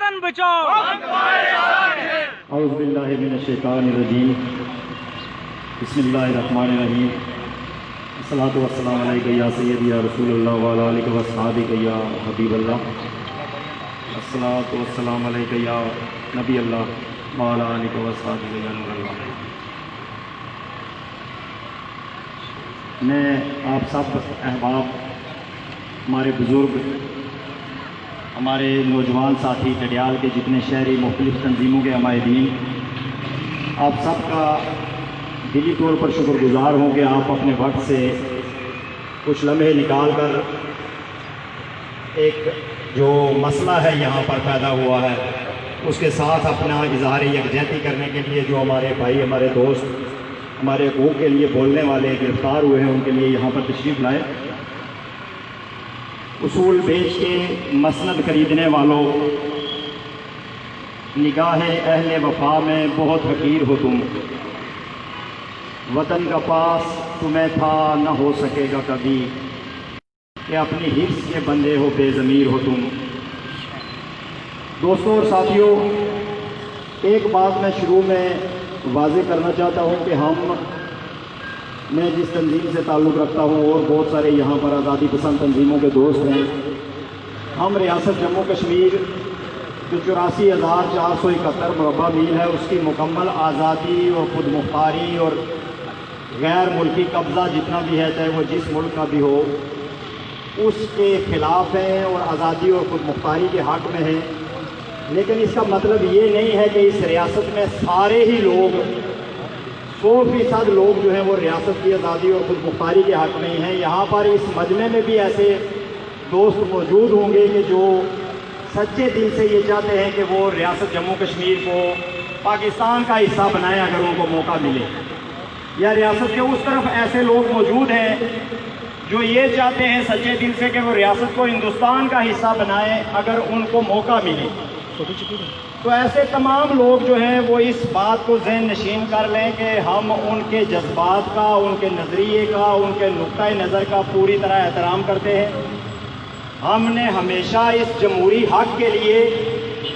وطن بچاؤ. اعوذ باللہ من الشیطان الرجیم. بسم اللہ الرحمن الرحیم. الصلاۃ والسلام علیک یا سیدی یا رسول اللہ وعلی آلہ واصحابہ یا حبیب اللہ. الصلاۃ والسلام علیک یا نبی اللہ وعلی آلہ واصحابہ یا نور اللہ. میں آپ سب احباب، ہمارے بزرگ، ہمارے نوجوان ساتھی ڈڈیال کے جتنے شہری مختلف تنظیموں کے عمائدین، آپ سب کا دلی طور پر شکر گزار ہوں کہ آپ اپنے وقت سے کچھ لمحے نکال کر ایک جو مسئلہ ہے یہاں پر پیدا ہوا ہے اس کے ساتھ اپنا اظہار یکجہتی کرنے کے لیے جو ہمارے بھائی، ہمارے دوست، ہمارے حقوق کے لیے بولنے والے گرفتار ہوئے ہیں ان کے لیے یہاں پر تشریف لائے. اصول بیچ کے مسند خریدنے والوں، نگاہ اہل وفا میں بہت حقیر ہو تم. وطن کا پاس تمہیں تھا نہ ہو سکے گا کبھی، کہ اپنی حفظ کے بندے ہو بے ضمیر ہو تم. دوستوں اور ساتھیوں، ایک بات میں شروع میں واضح کرنا چاہتا ہوں کہ میں جس تنظیم سے تعلق رکھتا ہوں اور بہت سارے یہاں پر آزادی پسند تنظیموں کے دوست ہیں، ہم ریاست جموں کشمیر جو 84,471 مربع میل ہے اس کی مکمل آزادی اور خود مختاری اور غیر ملکی قبضہ جتنا بھی ہے، چاہے وہ جس ملک کا بھی ہو، اس کے خلاف ہیں اور آزادی اور خود مختاری کے حق میں ہیں. لیکن اس کا مطلب یہ نہیں ہے کہ اس ریاست میں سارے ہی لوگ 100% لوگ جو ہیں وہ ریاست کی آزادی اور خود مختاری کے حق میں ہیں. یہاں پر اس مجمع میں بھی ایسے دوست موجود ہوں گے کہ جو سچے دل سے یہ چاہتے ہیں کہ وہ ریاست جموں کشمیر کو پاکستان کا حصہ بنائیں اگر ان کو موقع ملے. یا ریاست کے اس طرف ایسے لوگ موجود ہیں جو یہ چاہتے ہیں سچے دل سے کہ وہ ریاست کو ہندوستان کا حصہ بنائیں اگر ان کو موقع ملے. تو ایسے تمام لوگ جو ہیں وہ اس بات کو ذہن نشین کر لیں کہ ہم ان کے جذبات کا، ان کے نظریے کا، ان کے نقطۂ نظر کا پوری طرح احترام کرتے ہیں. ہم نے ہمیشہ اس جمہوری حق کے لیے،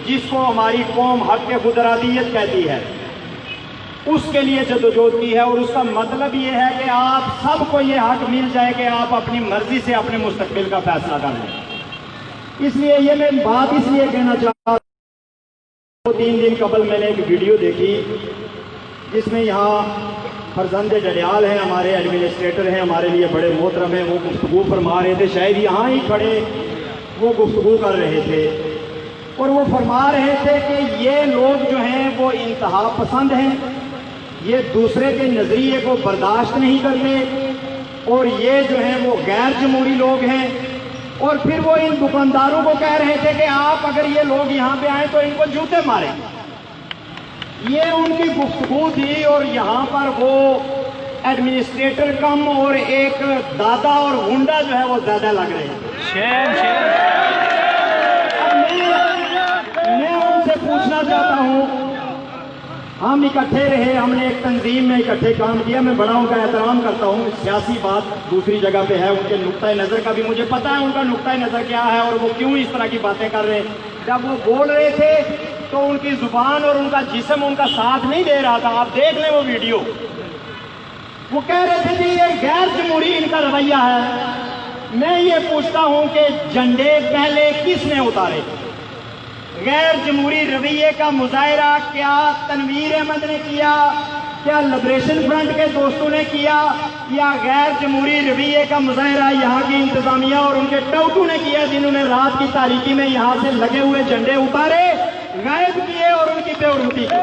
جس کو ہماری قوم حق کے خود ارادیت کہتی ہے، اس کے لیے جدوجہد کی ہے. اور اس کا مطلب یہ ہے کہ آپ سب کو یہ حق مل جائے کہ آپ اپنی مرضی سے اپنے مستقبل کا فیصلہ کر لیں. اس لیے یہ میں بات اس لیے کہنا چاہتا ہوں، 2-3 دن قبل میں نے ایک ویڈیو دیکھی جس میں یہاں فرزند ڈڈیال ہیں، ہمارے ایڈمنسٹریٹر ہیں، ہمارے لیے بڑے محترم ہیں، وہ گفتگو فرما رہے تھے، شاید یہاں ہی کھڑے وہ گفتگو کر رہے تھے اور وہ فرما رہے تھے کہ یہ لوگ جو ہیں وہ انتہا پسند ہیں، یہ دوسرے کے نظریے کو برداشت نہیں کرتے اور یہ جو ہیں وہ غیر جمہوری لوگ ہیں. اور پھر وہ ان دکانداروں کو کہہ رہے تھے کہ آپ اگر یہ لوگ یہاں پہ آئیں تو ان کو جوتے ماریں. یہ ان کی گفتگو تھی اور یہاں پر وہ ایڈمنسٹریٹر کم اور ایک دادا اور ہنڈا جو ہے وہ زیادہ لگ رہے ہیں. میں ان سے پوچھنا چاہتا ہوں، ہم اکٹھے رہے، ہم نے ایک تنظیم میں اکٹھے کام کیا، میں بڑا ان کا احترام کرتا ہوں. سیاسی بات دوسری جگہ پہ ہے، ان کے نقطۂ نظر کا بھی مجھے پتہ ہے ان کا نقطۂ نظر کیا ہے اور وہ کیوں اس طرح کی باتیں کر رہے ہیں. جب وہ بول رہے تھے تو ان کی زبان اور ان کا جسم ان کا ساتھ نہیں دے رہا تھا. آپ دیکھ لیں وہ ویڈیو. وہ کہہ رہے تھے کہ یہ غیر جمہوری ان کا رویہ ہے. میں یہ پوچھتا ہوں کہ جھنڈے پہلے کس نے اتارے؟ غیر جمہوری رویے کا مظاہرہ کیا تنویر احمد نے کیا، کیا لبریشن فرنٹ کے دوستوں نے کیا، یا غیر جمہوری رویے کا مظاہرہ یہاں کی انتظامیہ اور ان کے ٹوٹو نے کیا جنہوں نے رات کی تاریکی میں یہاں سے لگے ہوئے جھنڈے اتارے، غائب کیے اور ان کی بے حرمتی کی؟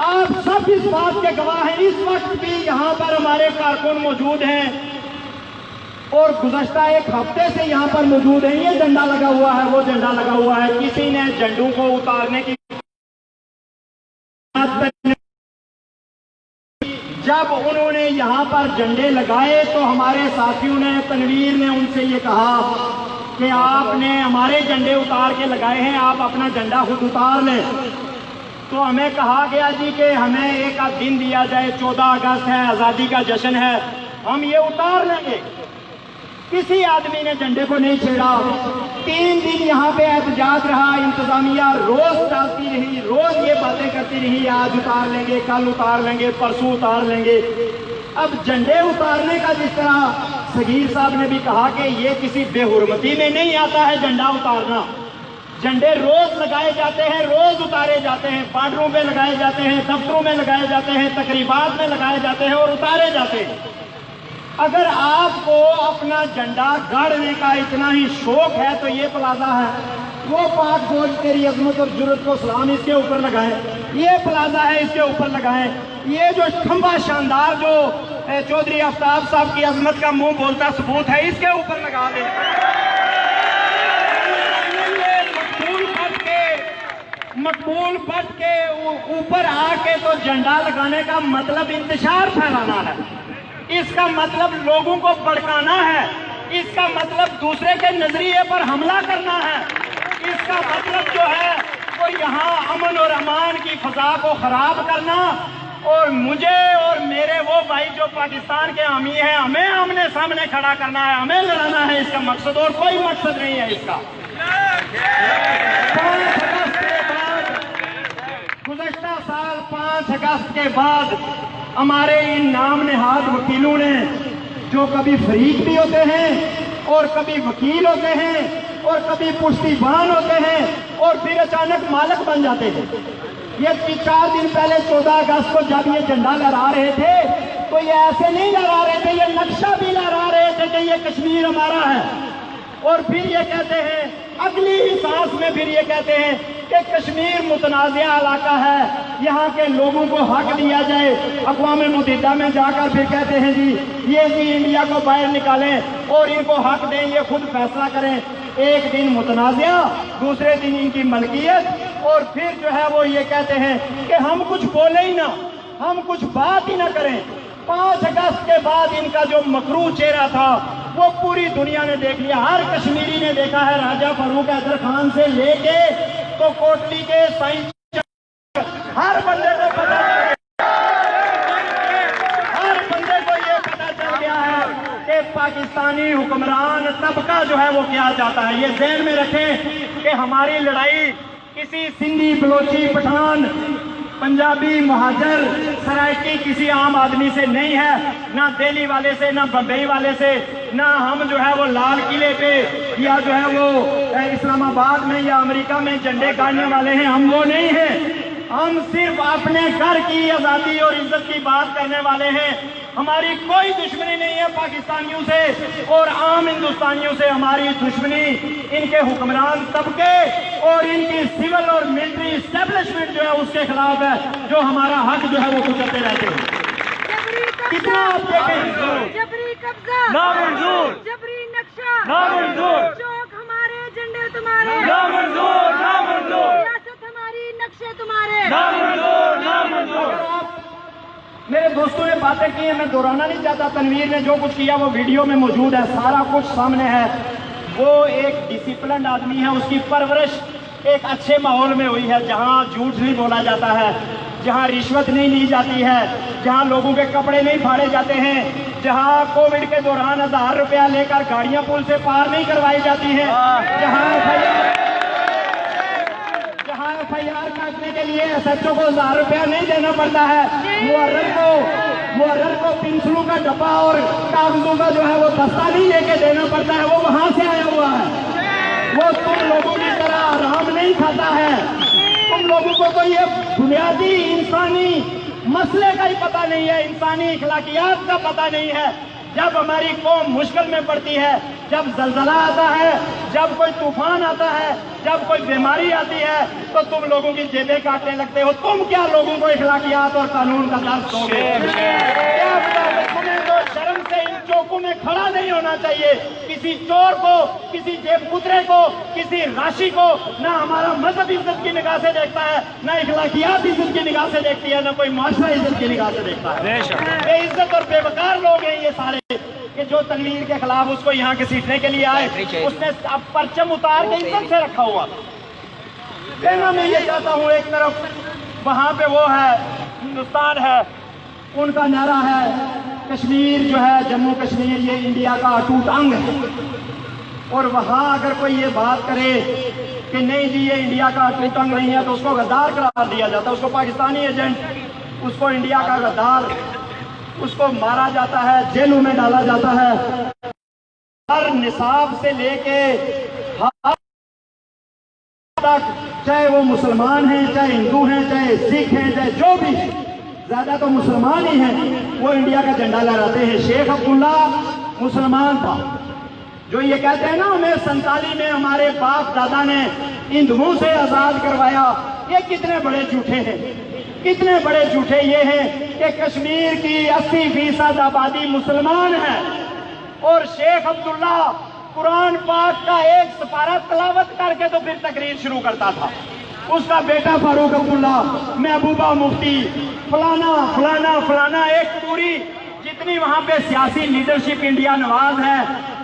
آپ سب اس بات کے گواہ ہیں. اس وقت بھی یہاں پر ہمارے کارکن موجود ہیں اور گزشتہ ایک ہفتے سے یہاں پر موجود ہیں. یہ جھنڈا لگا ہوا ہے، وہ جھنڈا لگا ہوا ہے. کسی نے جھنڈوں کو اتارنے کی جب انہوں نے یہاں پر جھنڈے لگائے تو ہمارے ساتھیوں نے، تنویر نے ان سے یہ کہا کہ آپ نے ہمارے جھنڈے اتار کے لگائے ہیں، آپ اپنا جھنڈا خود اتار لیں. تو ہمیں کہا گیا جی کہ ہمیں ایک آدھ دن دیا جائے، 14 اگست ہے، آزادی کا جشن ہے، ہم یہ اتار لیں گے. کسی آدمی نے جھنڈے کو نہیں چھیڑا. 3 دن یہاں پہ احتجاج رہا, انتظامیہ روز ڈالتی رہی, روز یہ باتیں کرتی رہی, آج اتار لیں گے, کل اتار لیں گے, پرسوں اتار لیں گے. اب جھنڈے اتارنے کا جس طرح صغیر صاحب نے بھی کہا کہ یہ کسی بے حرمتی میں نہیں آتا ہے جھنڈا اتارنا. جھنڈے روز لگائے جاتے ہیں, روز اتارے جاتے ہیں, بارڈروں پہ لگائے جاتے ہیں, دفتروں میں لگائے جاتے ہیں, تقریبات میں لگائے جاتے ہیں اور اتارے جاتے ہیں. اگر آپ کو اپنا جھنڈا گاڑنے کا اتنا ہی شوق ہے تو یہ پلازا ہے, وہ پاک فوج تیری عظمت اور جرت کو سلام اس کے اوپر لگائیں. یہ پلازا ہے, اس کے اوپر لگائیں. یہ جو کھمبا شاندار جو چودھری آفتاب صاحب کی عظمت کا منہ بولتا ثبوت ہے, اس کے اوپر لگا دیں. مقبول پٹ کے اوپر آ کے تو جھنڈا لگانے کا مطلب انتشار پھیلانا ہے, اس کا مطلب لوگوں کو بھڑکانا ہے, اس کا مطلب دوسرے کے نظریے پر حملہ کرنا ہے, اس کا مطلب جو ہے وہ یہاں امن اور امان کی فضا کو خراب کرنا. اور مجھے اور میرے وہ بھائی جو پاکستان کے حامی ہیں, ہمیں آمنے سامنے کھڑا کرنا ہے, ہمیں لڑانا ہے, اس کا مقصد اور کوئی مقصد نہیں ہے اس کا. گزشتہ سال 5 اگست کے بعد ہمارے ان نام نہاد وکیلوں نے, جو کبھی فریق بھی ہوتے ہیں اور کبھی وکیل ہوتے ہیں اور کبھی پشتیبان ہوتے ہیں اور پھر اچانک مالک بن جاتے ہیں. یہ 4 دن پہلے 14 اگست کو جب یہ جھنڈا لہرا رہے تھے تو یہ ایسے نہیں لہرا رہے تھے, یہ نقشہ بھی لہرا رہے تھے کہ یہ کشمیر ہمارا ہے. اور پھر یہ کہتے ہیں, اگلی ہی سانس میں پھر یہ کہتے ہیں کہ کشمیر متنازع علاقہ ہے, یہاں کے لوگوں کو حق دیا جائے. اقوام متحدہ میں جا کر پھر کہتے ہیں جی انڈیا کو باہر نکالیں اور ان کو حق دیں, یہ خود فیصلہ کریں. ایک دن متنازع, دوسرے دن ان کی ملکیت, اور پھر جو ہے وہ یہ کہتے ہیں کہ ہم کچھ بولیں ہی نہ, ہم کچھ بات ہی نہ کریں. 5 اگست کے بعد ان کا جو مکروہ چہرہ تھا وہ پوری دنیا نے دیکھ لیا, ہر کشمیری نے دیکھا ہے. راجہ فاروق حیدر خان سے لے کے تو کوٹلی کے سائنس, ہر بندے کو پتا, ہر بندے کو یہ پتا چل گیا ہے کہ پاکستانی حکمران طبقہ جو ہے وہ کیا چاہتا ہے. یہ ذہن میں رکھیں کہ ہماری لڑائی کسی سندھی, بلوچی, پٹھان, پنجابی, مہاجر, سرائکی کسی عام آدمی سے نہیں ہے, نہ دہلی والے سے, نہ بمبئی والے سے, نہ ہم جو ہے وہ لال قلعے پہ یا جو ہے وہ اسلام آباد میں یا امریکہ میں جھنڈے گاڑنے والے ہیں. ہم وہ نہیں ہیں, ہم صرف اپنے گھر کی آزادی اور عزت کی بات کرنے والے ہیں. ہماری کوئی دشمنی نہیں ہے پاکستانیوں سے اور عام ہندوستانیوں سے. ہماری دشمنی ان کے حکمران طبقے اور ان کی سول اور ملٹری اسٹیبلشمنٹ جو ہے اس کے خلاف ہے, جو ہمارا حق جو ہے وہ کچلتے رہتے ہیں. کتنا آپ دیکھیں, جبری قبضہ نامنظور, جبری نقشہ نامنظور, چوک ہمارے, جھنڈے تمہارے, نامنظور, نامنظور, ریاست ہماری, نقشے تمہارے. نامنظور, نامنظور. میرے دوستوں نے باتیں کی ہیں, میں دہرانا نہیں چاہتا. تنویر نے جو کچھ کیا وہ ویڈیو میں موجود ہے, سارا کچھ سامنے ہے. وہ ایک ڈسپلنڈ آدمی ہے, اس کی پرورش ایک اچھے ماحول میں ہوئی ہے, جہاں جھوٹ نہیں بولا جاتا ہے, جہاں رشوت نہیں لی جاتی ہے, جہاں لوگوں کے کپڑے نہیں پھاڑے جاتے ہیں, جہاں کووڈ کے دوران 1000 روپیہ لے کر گاڑیاں پل سے پار نہیں کروائی جاتی ہیں, جہاں ایف آئی آر کاٹنے کے لیے ایس ایچ او کو 1000 روپیہ نہیں دینا پڑتا ہے, محرر کو پنسلوں کا ڈبہ اور کاغذوں کا جو ہے وہ دستہ نہیں لے کے دینا پڑتا ہے, وہ وہاں سے آیا ہوا ہے. وہ تم لوگوں کی طرح آرام نہیں کھاتا ہے. تم لوگوں کو تو یہ بنیادی انسانی مسئلے کا ہی پتہ نہیں ہے, انسانی اخلاقیات کا پتہ نہیں ہے. جب ہماری قوم مشکل میں پڑتی ہے, جب زلزلہ آتا ہے, جب کوئی طوفان آتا ہے, جب کوئی بیماری آتی ہے تو تم لوگوں کی جیبیں کاٹنے لگتے ہو. تم کیا لوگوں کو اخلاقیات اور قانون کا درس دو گے؟ تمہیں تو شرم سے ان چوکوں میں کھڑا نہیں ہونا چاہیے. کسی چور کو, کسی جیب کترے کو, کسی راشی کو نہ ہمارا مذہب عزت کی نگاہ سے دیکھتا ہے, نہ اخلاقیات عزت کی نگاہ سے دیکھتی ہے, نہ کوئی معاشرہ عزت کی نگاہ سے دیکھتا ہے. بے عزت اور بے وقار لوگ ہیں یہ سارے کہ جو تنویر کے خلاف اس کو یہاں گھسیٹنے کے لیے آئے, اس نے اب پرچم اتار کے عزت سے رکھا ہوا. کہنا میں یہ چاہتا ہوں, ایک طرف وہاں پہ وہ ہے, ہندوستان ہے, ان کا نعرہ ہے کشمیر جو ہے جموں کشمیر یہ انڈیا کا اٹوٹ انگ ہے، اور وہاں اگر کوئی یہ بات کرے کہ نہیں جی یہ انڈیا کا اٹوٹ انگ نہیں ہے تو اس کو غدار قرار دیا جاتا ہے، اس کو پاکستانی ایجنٹ، اس کو انڈیا کا غدار، اس کو مارا جاتا ہے، جیلوں میں ڈالا جاتا ہے۔ ہر نصاب سے لے کے ہر تک، چاہے وہ مسلمان ہیں، چاہے ہندو ہیں، چاہے سکھ ہیں، چاہے جو بھی، زیادہ تو مسلمان ہی ہیں، وہ انڈیا کا جھنڈا لہراتے ہیں۔ شیخ عبداللہ مسلمان تھا، جو یہ کہتے ہیں نا ہمیں 47 میں ہمارے باپ دادا نے ہندوؤں سے آزاد کروایا، یہ کتنے بڑے جھوٹے ہیں، کتنے بڑے جھوٹے یہ ہیں کہ کشمیر کی 80% آبادی مسلمان ہے، اور شیخ عبداللہ قرآن پاک کا ایک سپارہ تلاوت کر کے تو پھر تقریر شروع کرتا تھا۔ اس کا بیٹا فاروق عبداللہ، محبوبہ مفتی، فلانا فلانا فلانا، ایک پوری جتنی وہاں پہ سیاسی لیڈرشپ انڈیا نواز ہے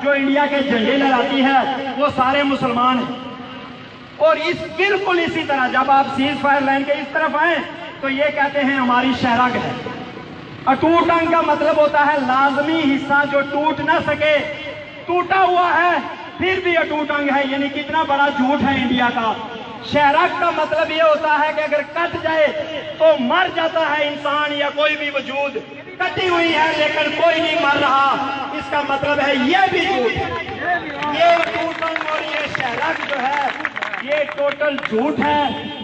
جو انڈیا کے جھنڈے لہراتی ہے، وہ سارے مسلمان ہیں۔ اور بالکل اسی طرح جب آپ سیز فائر لائن کے اس طرف آئیں تو یہ کہتے ہیں ہماری شہرگ ہے۔ اٹوٹ انگ کا مطلب ہوتا ہے لازمی حصہ جو ٹوٹ نہ سکے، ٹوٹا ہوا ہے پھر بھی اٹوٹ انگ ہے، یعنی کتنا بڑا جھوٹ ہے انڈیا کا۔ شہرگ کا مطلب یہ ہوتا ہے کہ اگر کٹ جائے تو مر جاتا ہے انسان یا کوئی بھی وجود، کٹی ہوئی ہے لیکن کوئی نہیں مر رہا، اس کا مطلب ہے یہ بھی جھوٹ ہے۔ یہ اٹوٹ انگ اور یہ شہرگ جو ہے یہ ٹوٹل جھوٹ ہے،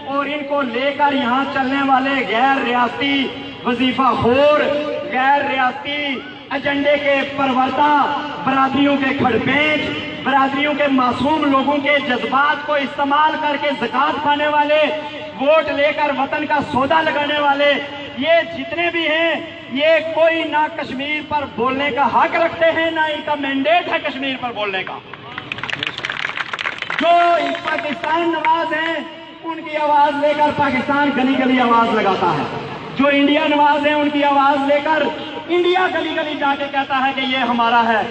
اور ان کو لے کر یہاں چلنے والے غیر ریاستی وظیفہ خور، غیر ریاستی ایجنڈے کے پروردہ، برادریوں کے کھڑپینچ، برادریوں کے معصوم لوگوں کے جذبات کو استعمال کر کے زکوٰۃ کھانے والے، ووٹ لے کر وطن کا سودا لگانے والے، یہ جتنے بھی ہیں یہ کوئی نہ کشمیر پر بولنے کا حق رکھتے ہیں، نہ ان کا مینڈیٹ ہے کشمیر پر بولنے کا۔ جو پاکستان نواز ہیں ان کی آواز لے کر پاکستان گلی گلی آواز لگاتا ہے، جو انڈیا نواز ہیں ان کی آواز لے کر انڈیا گلی گلی جا کے کہتا ہے کہ یہ ہمارا ہے۔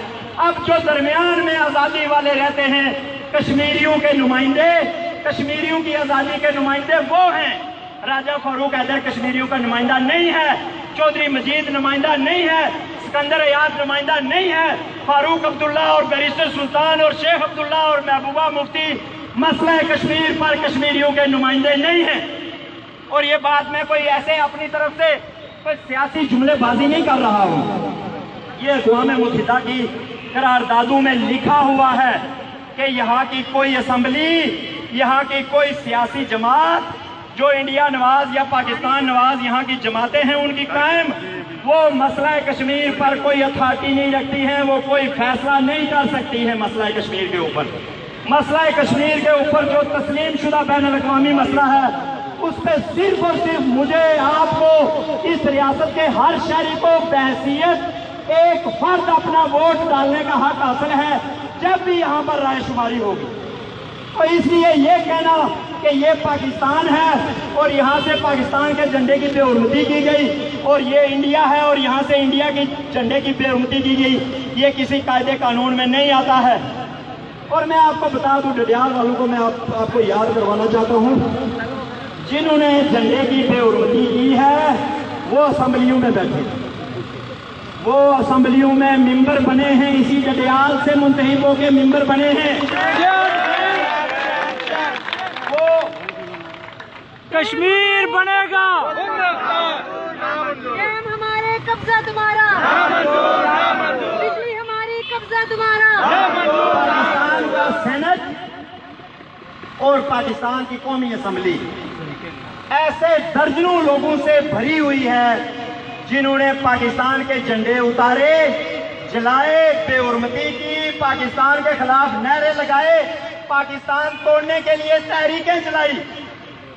اب جو درمیان میں آزادی والے رہتے ہیں، کشمیریوں کے نمائندے، کشمیریوں کی آزادی کے نمائندے وہ ہیں۔ راجہ فاروق حیدر کشمیریوں کا نمائندہ نہیں ہے، چودھری مجید نمائندہ نہیں ہے، سکندر ایاز نمائندہ نہیں ہے، فاروق عبداللہ اور بیرسٹر سلطان اور شیخ عبداللہ اور محبوبہ مفتی مسئلہ کشمیر پر کشمیریوں کے نمائندے نہیں ہیں۔ اور یہ بات میں کوئی ایسے اپنی طرف سے کوئی سیاسی جملے بازی نہیں کر رہا ہوں، یہ اقوام متحدہ کی قراردادوں میں لکھا ہوا ہے کہ یہاں کی کوئی اسمبلی، یہاں کی کوئی سیاسی جماعت جو انڈیا نواز یا پاکستان نواز یہاں کی جماعتیں ہیں ان کی قائم، وہ مسئلہ کشمیر پر کوئی اتھارٹی نہیں رکھتی ہیں، وہ کوئی فیصلہ نہیں کر سکتی ہے مسئلہ کشمیر کے اوپر۔ مسئلہ کشمیر کے اوپر جو تسلیم شدہ بین الاقوامی مسئلہ ہے، اس پہ صرف اور صرف مجھے، آپ کو، اس ریاست کے ہر شہری کو بحیثیت ایک فرد اپنا ووٹ ڈالنے کا حق حاصل ہے جب بھی یہاں پر رائے شماری ہوگی۔ تو اس لیے یہ کہنا کہ یہ پاکستان ہے اور یہاں سے پاکستان کے جھنڈے کی بے حرمتی کی گئی اور یہ انڈیا ہے اور یہاں سے انڈیا کے جھنڈے کی بے حرمتی کی گئی، یہ کسی قاعدے قانون میں نہیں آتا ہے۔ اور میں آپ کو بتا دوں، ڈڈیال والوں کو میں آپ کو یاد کروانا چاہتا ہوں، جنہوں نے جھنڈے کی بے حرمتی کی ہے وہ اسمبلیوں میں بیٹھے، وہ اسمبلیوں میں ممبر بنے ہیں، اسی ڈڈیال سے منتخب ہو کے ممبر بنے ہیں۔ وہ کشمیر بنے گا، ڈیم ہمارے قبضہ تمہارا، بجلی ہماری قبضہ تمہارا۔ پاکستان کا سینٹ اور پاکستان کی قومی اسمبلی ایسے درجنوں لوگوں سے بھری ہوئی ہے جنہوں نے پاکستان کے جھنڈے اتارے، جلائے، بے حرمتی کی، پاکستان کے خلاف نعرے لگائے، پاکستان توڑنے کے لیے تحریکیں چلائی۔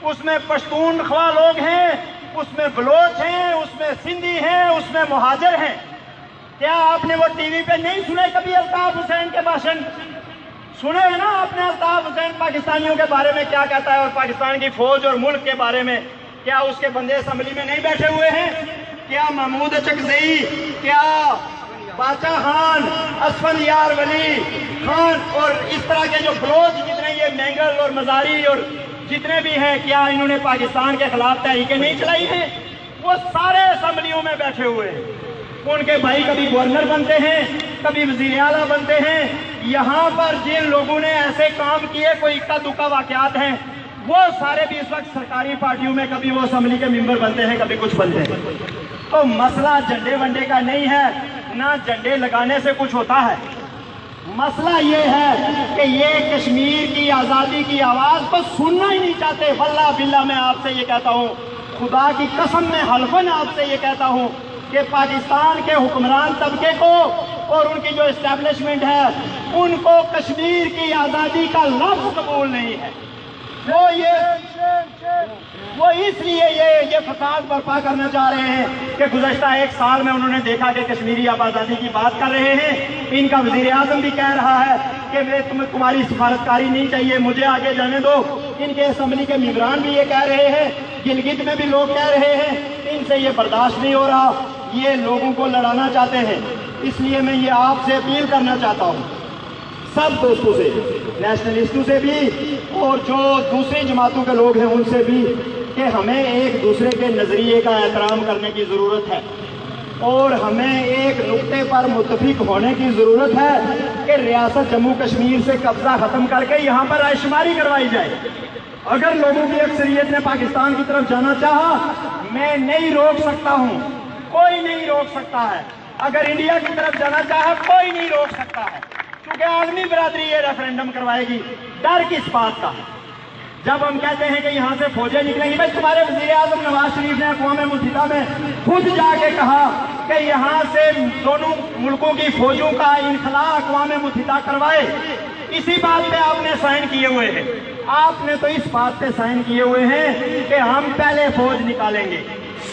اس میں پشتون خواہ لوگ ہیں، اس میں بلوچ ہیں، اس میں سندھی ہیں، اس میں مہاجر ہیں۔ کیا آپ نے وہ ٹی وی پہ نہیں سنے کبھی الطاف حسین کے بھاشن؟ سنے ہیں نا آپ نے الطاف حسین پاکستانیوں کے بارے میں کیا کہتا ہے اور پاکستان کی فوج اور ملک کے بارے میں؟ کیا اس کے بندے اسمبلی میں نہیں بیٹھے ہوئے ہیں؟ کیا محمود چکزئی، کیا باچا خان، اسفند یار ولی خان اور اس طرح کے جو بلوچ جتنے یہ مینگل اور مزاری اور جتنے بھی ہیں، کیا انہوں نے پاکستان کے خلاف تحریکیں نہیں چلائی ہیں؟ وہ سارے اسمبلیوں میں بیٹھے ہوئے ہیں۔ ان کے بھائی کبھی گورنر بنتے ہیں، کبھی وزیر اعلیٰ بنتے ہیں۔ یہاں پر جن لوگوں نے ایسے کام کیے، کوئی اکا دکا واقعات ہیں، وہ سارے بھی اس وقت سرکاری پارٹیوں میں کبھی وہ اسمبلی کے ممبر بنتے ہیں، کبھی کچھ بنتے ہیں۔ تو مسئلہ جھنڈے ونڈے کا نہیں ہے، نہ جھنڈے لگانے سے کچھ ہوتا ہے۔ مسئلہ یہ ہے کہ یہ کشمیر کی آزادی کی آواز کو سننا ہی نہیں چاہتے۔ واللہ باللہ میں آپ سے یہ کہتا ہوں، خدا کی قسم میں حلفاً آپ سے یہ کہتا ہوں کہ پاکستان کے حکمران طبقے کو اور ان کی جو اسٹیبلشمنٹ ہے، ان کو کشمیر کی آزادی کا لفظ قبول نہیں ہے۔ وہ اس لیے یہ فساد برپا کرنا چاہ رہے ہیں کہ گزشتہ ایک سال میں انہوں نے دیکھا کہ کشمیری آزادی کی بات کر رہے ہیں۔ ان کا وزیر اعظم بھی کہہ رہا ہے کہ تمہاری سفارتکاری نہیں چاہیے، مجھے آگے جانے دو۔ ان کے اسمبلی کے ممبران بھی یہ کہہ رہے ہیں، گلگت میں بھی لوگ کہہ رہے ہیں، ان سے یہ برداشت نہیں ہو رہا، یہ لوگوں کو لڑانا چاہتے ہیں۔ اس لیے میں یہ آپ سے اپیل کرنا چاہتا ہوں، سب دوستوں سے، نیشنلسٹوں سے بھی اور جو دوسری جماعتوں کے لوگ ہیں ان سے بھی، کہ ہمیں ایک دوسرے کے نظریے کا احترام کرنے کی ضرورت ہے اور ہمیں ایک نقطے پر متفق ہونے کی ضرورت ہے کہ ریاست جموں کشمیر سے قبضہ ختم کر کے یہاں پر رائے شماری کروائی جائے۔ اگر لوگوں کی اکثریت نے پاکستان کی طرف جانا چاہا، میں نہیں روک سکتا ہوں، کوئی نہیں روک سکتا ہے۔ اگر انڈیا کی طرف جانا چاہا، کوئی نہیں روک سکتا ہے، کیونکہ عالمی برادری یہ ریفرینڈم کروائے گی۔ ڈر کس بات کا؟ جب ہم کہتے ہیں کہ یہاں سے فوجیں نکلیں گی، بھائی تمہارے وزیر اعظم نواز شریف نے اقوام متحدہ میں خود جا کے کہا کہ یہاں سے دونوں ملکوں کی فوجوں کا انخلاء اقوام متحدہ کروائے۔ اسی بات پہ آپ نے سائن کیے ہوئے ہیں۔ آپ نے تو اس بات پہ سائن کیے ہوئے ہیں کہ ہم پہلے فوج نکالیں گے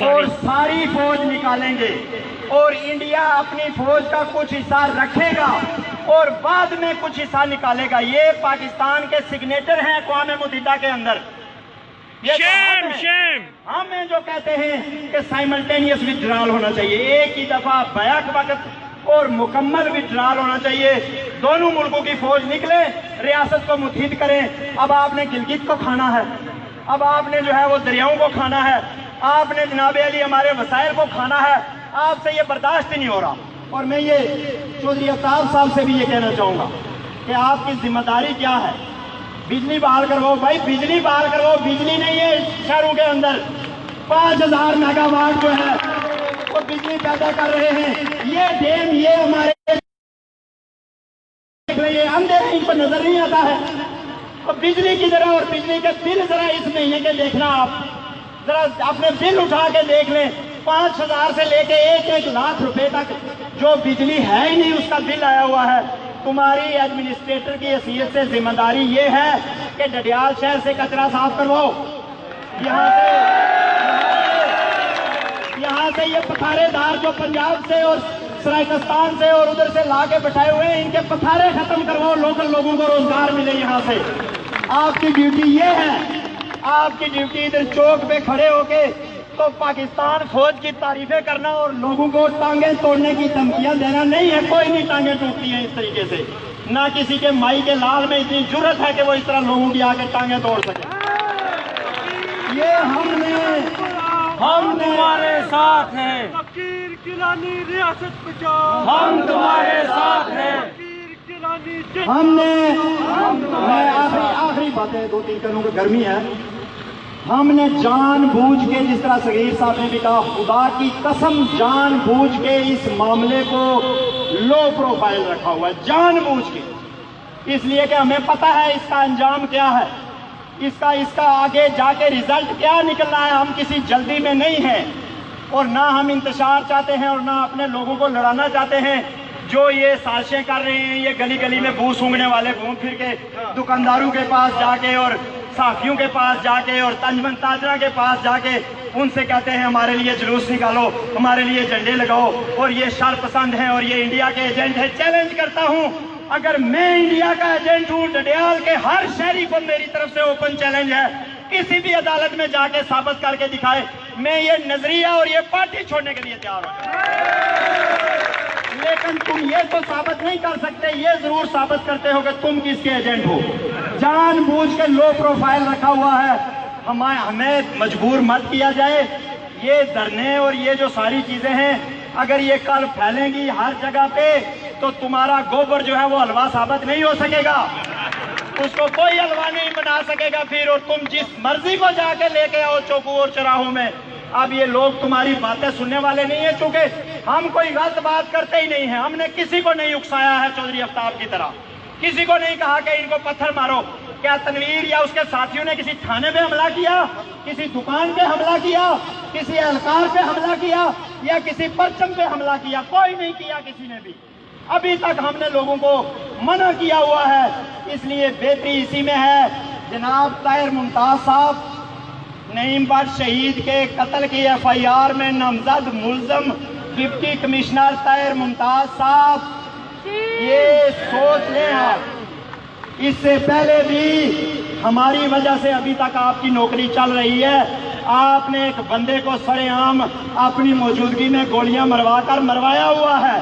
اور ساری فوج نکالیں گے اور انڈیا اپنی فوج کا کچھ حصہ رکھے گا اور بعد میں کچھ حصہ نکالے گا۔ یہ پاکستان کے سگنیچر ہیں اقوام متحدہ کے اندر۔ ہم ہیں جو کہتے ہیں کہ سائملٹینیس وتھڈرال ہونا چاہیے، ایک ہی دفعہ بیک وقت اور مکمل وتھڈرال ہونا چاہیے۔ دونوں ملکوں کی فوج نکلے، ریاست کو متحد کریں۔ اب آپ نے گلگت کو کھانا ہے، اب آپ نے جو ہے وہ دریاؤں کو کھانا ہے، آپ نے جناب علی ہمارے وسائل کو کھانا ہے۔ آپ سے یہ برداشت ہی نہیں ہو رہا۔ اور میں یہ چودھری افتاب صاحب سے بھی یہ کہنا چاہوں گا کہ آپ کی ذمہ داری کیا ہے؟ بجلی بحال کرواؤ، بھائی بجلی بحال کرواؤ۔ بجلی نہیں ہے شہروں کے اندر 5000 میگا واٹ جو ہے وہ بجلی پیدا کر رہے ہیں۔ یہ ڈیم یہ ہمارے اندھے ہیں، ان کو نظر نہیں آتا ہے۔ اور بجلی کی ذرا اور بجلی کے بل ذرا اس مہینے کے دیکھنا، آپ ذرا اپنے بل اٹھا کے دیکھ لیں۔ 5000 سے لے کے 1 لاکھ روپے تک جو بجلی ہے ہی نہیں، اس کا بل آیا ہوا ہے۔ تمہاری ایڈمنسٹریٹر کی حیثیت سے ذمہ داری یہ ہے کہ ڈڈیال شہر سے کچرا صاف کرواؤ۔ یہاں سے یہ پتھارے دار جو پنجاب سے اور سرائکستان سے اور ادھر سے لا کے بٹھائے ہوئے ہیں، ان کے پتھارے ختم کرواؤ، لوکل لوگوں کو روزگار ملے یہاں سے۔ آپ کی ڈیوٹی یہ ہے، آپ کی ڈیوٹی ادھر چوک پہ کھڑے ہو کے تو پاکستان فوج کی تعریفیں کرنا اور لوگوں کو ٹانگیں توڑنے کی دھمکیاں دینا نہیں ہے۔ کوئی نہیں ٹانگیں ٹوٹتی ہیں اس طریقے سے، نہ کسی کے مائی کے لال میں اتنی جرت ہے کہ وہ اس طرح لوگوں کی آگے ٹانگیں توڑ سکے۔ یہ ہم تمہارے ساتھ ہیں، فقیر گیلانی ریاست بچاؤ، ہم تمہارے ساتھ ہیں۔ فقیر گیلانی جنگ ہم نے میں آخری باتیں 2-3 کروں کہ گرمی ہے۔ ہم نے جان بوجھ کے، جس طرح صغیر صاحب نے بھی کہا، خدا کی قسم جان بوجھ کے اس معاملے کو لو پروفائل رکھا ہوا ہے، جان بوجھ کے، اس لیے کہ ہمیں پتہ ہے اس کا انجام کیا ہے، اس کا آگے جا کے ریزلٹ کیا نکلنا ہے۔ ہم کسی جلدی میں نہیں ہیں اور نہ ہم انتشار چاہتے ہیں اور نہ اپنے لوگوں کو لڑانا چاہتے ہیں۔ جو یہ سازشیں کر رہے ہیں، یہ گلی گلی میں بو سونگنے والے گھوم پھر کے دکانداروں کے پاس جا کے اور صحافیوں کے پاس جا کے اور تنجمن تاجرہ کے پاس جا کے ان سے کہتے ہیں ہمارے لیے جلوس نکالو، ہمارے لیے جھنڈے لگاؤ اور یہ شر پسند ہیں اور یہ انڈیا کے ایجنٹ ہے۔ چیلنج کرتا ہوں، اگر میں انڈیا کا ایجنٹ ہوں، ڈڈیال کے ہر شہری کو میری طرف سے اوپن چیلنج ہے، کسی بھی عدالت میں جا کے ثابت کر کے دکھائے، میں یہ نظریہ اور یہ پارٹی چھوڑنے کے لیے تیار ہوں۔ لیکن تم یہ تو ثابت نہیں کر سکتے، یہ ضرور ثابت کرتے ہو کہ تم کس کے ایجنٹ ہو۔ جان بوجھ کے لو پروفائل رکھا ہوا ہے، ہمیں مجبور مت کیا جائے۔ یہ دھرنے اور یہ جو ساری چیزیں ہیں، اگر یہ کل پھیلیں گی ہر جگہ پہ تو تمہارا گوبر جو ہے وہ حلوہ ثابت نہیں ہو سکے گا، اس کو کوئی حلوہ نہیں بنا سکے گا پھر، اور تم جس مرضی کو جا کے لے کے آؤ چوکوں اور چراہوں میں، اب یہ لوگ تمہاری باتیں سننے والے نہیں ہیں، چونکہ ہم کوئی غلط بات کرتے ہی نہیں ہیں، ہم نے کسی کو نہیں اکسایا ہے چودھری آفتاب کی طرح، کسی کو نہیں کہا کہ ان کو پتھر مارو۔ کیا تنویر یا اس کے ساتھیوں نے کسی تھانے پہ حملہ کیا، کسی دکان پہ حملہ کیا، کسی اہلکار پہ حملہ کیا یا کسی پرچم پہ حملہ کیا؟ کوئی نہیں کیا کسی نے بھی، ابھی تک ہم نے لوگوں کو منع کیا ہوا ہے۔ اس لیے بہتری اسی میں ہے، جناب طاہر ممتاز صاحب نعیم بٹ شہید کے قتل کی FIR میں نامزد ملزم ڈپٹی کمشنر طاہر ممتاز صاحب، یہ سوچ لیں آپ، اس سے پہلے بھی ہماری وجہ سے ابھی تک آپ کی نوکری چل رہی ہے، آپ نے ایک بندے کو سرے عام اپنی موجودگی میں گولیاں مروا کر مروایا ہوا ہے،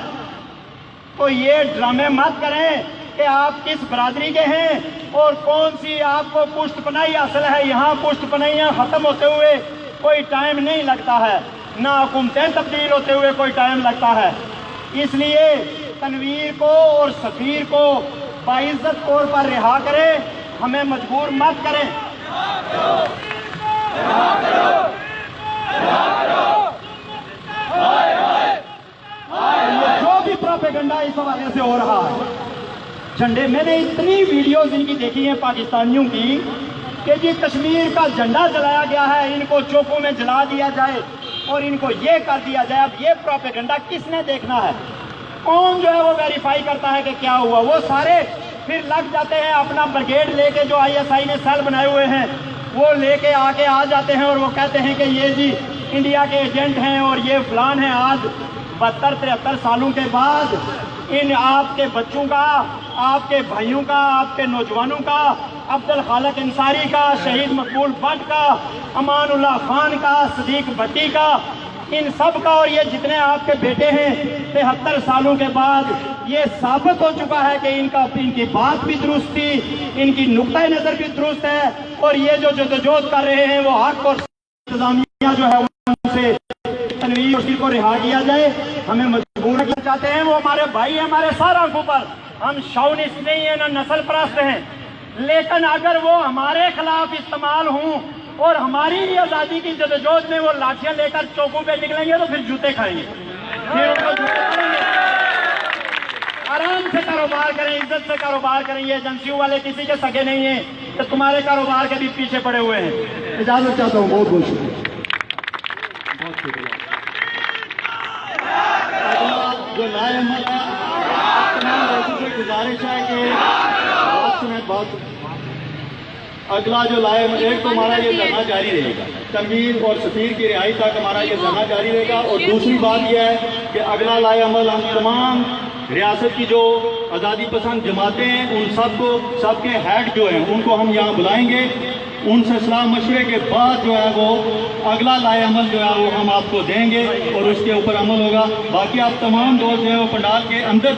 تو یہ ڈرامے مت کریں کہ آپ کس برادری کے ہیں اور کون سی آپ کو پشت پناہی حاصل ہے۔ یہاں پشت پناہیاں ختم ہوتے ہوئے کوئی ٹائم نہیں لگتا ہے، نہ حکومتیں تبدیل ہوتے ہوئے کوئی ٹائم لگتا ہے، اس لیے تنویر کو اور سفیر کو باعزت طور پر رہا کریں، ہمیں مجبور مت کریں۔ جو بھی پروپیگنڈا اس حوالے سے ہو رہا ہے، جھنڈے، میں نے اتنی ویڈیوز ان کی دیکھی ہیں پاکستانیوں کی کہ جی کشمیر کا جھنڈا جلایا گیا ہے، ان کو چوکوں میں جلا دیا جائے اور ان کو یہ کر دیا جائے۔ اب یہ پروپیگنڈا کس نے دیکھنا ہے؟ کون جو ہے وہ ویریفائی کرتا ہے کہ کیا ہوا؟ وہ سارے پھر لگ جاتے ہیں اپنا بریگیڈ لے کے، جو ISI نے سیل بنائے ہوئے ہیں وہ لے کے آ جاتے ہیں اور وہ کہتے ہیں کہ یہ جی انڈیا کے ایجنٹ ہیں اور یہ فلان ہیں۔ آج 72-73 سالوں کے بعد ان آپ کے بچوں کا، آپ کے بھائیوں کا، آپ کے نوجوانوں کا، عبدالخالق انصاری کا، شہید مقبول بٹ کا، امان اللہ خان کا، صدیق بھٹی کا، ان سب کا، اور یہ جتنے آپ کے بیٹے ہیں 73 سالوں کے بعد یہ ثابت ہو چکا ہے کہ ان کی بات بھی درست تھی، ان کی نقطۂ نظر بھی درست ہے، اور یہ جو جدوجہد کر رہے ہیں وہ حق اور انتظامیہ جو ہے ان سے تنویر اسی کو رہا کیا جائے۔ ہمیں مجبور کرنا چاہتے ہیں، وہ ہمارے بھائی ہیں، ہمارے سارا آنکھوں پر، ہم شاونسٹ نہیں ہیں، نہ نسل پرست ہیں، لیکن اگر وہ ہمارے خلاف استعمال ہوں اور ہماری ہی آزادی کی جدوجہد میں وہ لاٹھیاں لے کر چوکوں پہ نکلیں گے تو پھر جوتے کھائیں گے، پھر ان کو جوتے کھائیں گے۔ آرام سے کاروبار کریں، عزت سے کاروبار کریں، یہ ایجنسیوں والے کسی کے سگے نہیں ہیں کہ تمہارے کاروبار کے بھی پیچھے پڑے ہوئے ہیں۔ اجازت چاہتا ہوں، بہت بہت شکریہ۔ جو لائے عمل ہے، تمام لوگوں سے گزارش ہے کہ بات سنیں، بات اگلا جو لائے عمل، ایک تو ہمارا یہ دھرنا جاری رہے گا، تنویر اور سفیر کی رہائی تک ہمارا یہ دھرنا جاری رہے گا، اور دوسری بات یہ ہے کہ اگلا لائے عمل ہم تمام ریاست کی جو آزادی پسند جماعتیں ہیں ان سب کے ہیڈ جو ہیں ان کو ہم یہاں بلائیں گے، ان سے صلاح مشورے کے بعد جو ہے وہ اگلا لائے عمل جو ہے وہ ہم آپ کو دیں گے اور اس کے اوپر عمل ہوگا۔ باقی آپ تمام دوست جو ہے وہ پنڈال کے اندر